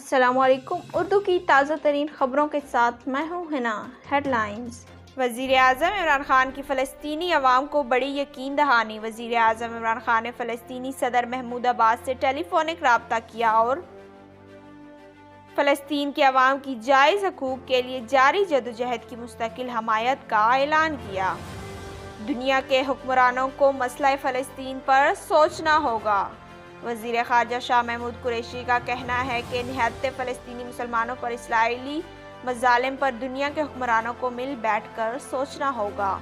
السلام علیکم۔ اردو کی تازہ ترین خبروں کے ساتھ میں ہوں ہنا۔ Headlines. وزیر اعظم عمران خان کی فلسطینی عوام کو بڑی یقین دہانی۔ وزیر اعظم عمران خان نے فلسطینی صدر محمود عباس سے ٹیلی فونک رابطہ کیا اور فلسطین کے عوام کی جائز حقوق کے لیے جاری جدوجہد کی مستقل حمایت کا اعلان کیا۔ دنیا کے حکمرانوں کو مسئلہ فلسطین پر سوچنا ہوگا۔ وزیر خارجہ شاہ محمود قریشی کا کہنا ہے کہ نہتے فلسطینی مسلمانوں پر اسرائیلی مظالم پر دنیا کے حکمرانوں کو مل بیٹھ کر سوچنا ہوگا۔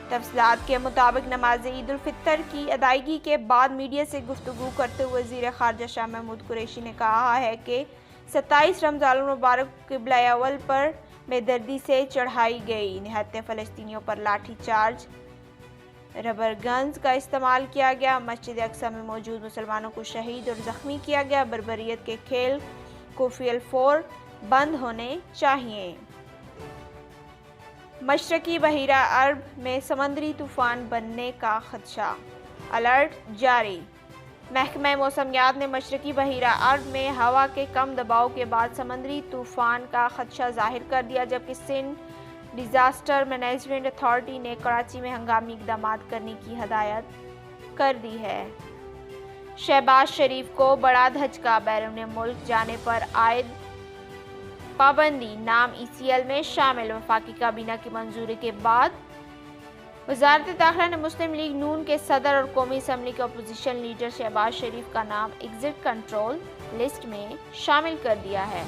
تفصیلات کے مطابق نماز عید الفطر کی ادائیگی کے بعد میڈیا سے گفتگو کرتے ہوئے وزیر خارجہ شاہ محمود قریشی نے کہا ہے کہ 27 رمضان المبارک قبلہ اول پر بے دردی سے چڑھائی گئی نہتے فلسطینیوں پر لاٹھی چارج، ربر گنز کا استعمال کیا گیا، مسجد اقصی میں موجود مسلمانوں کو شہید اور زخمی کیا گیا۔ بربریت کے کھیل کو فی الفور بند ہونے چاہیے۔ مشرقی بحیرہ عرب میں سمندری طوفان بننے کا خدشہ، الرٹ جاری۔ محکمہ موسمیات نے مشرقی بحیرہ عرب میں ہوا کے کم دباؤ کے بعد سمندری طوفان کا خدشہ ظاہر کر دیا، جبکہ سندھ ڈیزاسٹر مینجمنٹ اتھارٹی نے کراچی میں ہنگامی اقدامات کرنے کی ہدایت کر دی ہے۔ شہباز شریف کو بڑا دھچکا، بیرون ملک جانے پر عائد پابندی نام ECL میں شامل۔ وفاقی کابینہ کی منظوری کے بعد وزارت داخلہ نے مسلم لیگ نون کے صدر اور قومی اسمبلی کے اپوزیشن لیڈر شہباز شریف کا نام ایگزٹ کنٹرول لسٹ میں شامل کر دیا ہے۔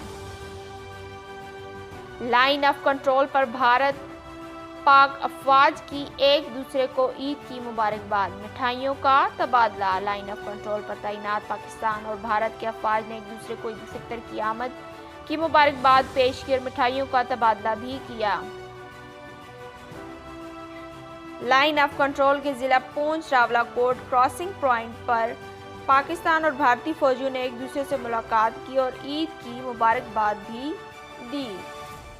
لائن آف کنٹرول پر بھارت پاک افواج کی ایک دوسرے کو عید کی مبارکباد، مٹھائیوں کا تبادلہ۔ لائن آف کنٹرول پر تعینات پاکستان اور بھارت کے افواج نے ایک دوسرے کو عید الفطر کی آمد کی مبارکباد پیش کی اور مٹھائیوں کا تبادلہ بھی کیا۔ لائن آف کنٹرول کے ضلع پونچھ راولاکوٹ کراسنگ پوائنٹ پر پاکستان اور بھارتی فوجیوں نے ایک دوسرے سے ملاقات کی اور عید کی مبارکباد بھی دی۔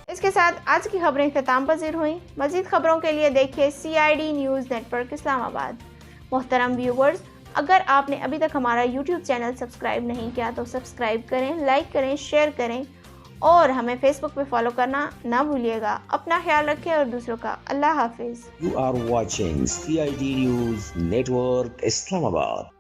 اس کے ساتھ آج کی خبریں اختتام پذیر ہوئیں۔ مزید خبروں کے لیے دیکھیے CID نیوز نیٹ ورک اسلام آباد۔ محترم ویورز، اگر آپ نے ابھی تک ہمارا YouTube چینل سبسکرائب نہیں کیا تو سبسکرائب کریں، لائک کریں، شیئر کریں اور ہمیں فیس بک پہ فالو کرنا نہ بھولیے گا۔ اپنا خیال رکھیں اور دوسروں کا۔ اللہ حافظ۔ You are watching CID News Network Islamabad.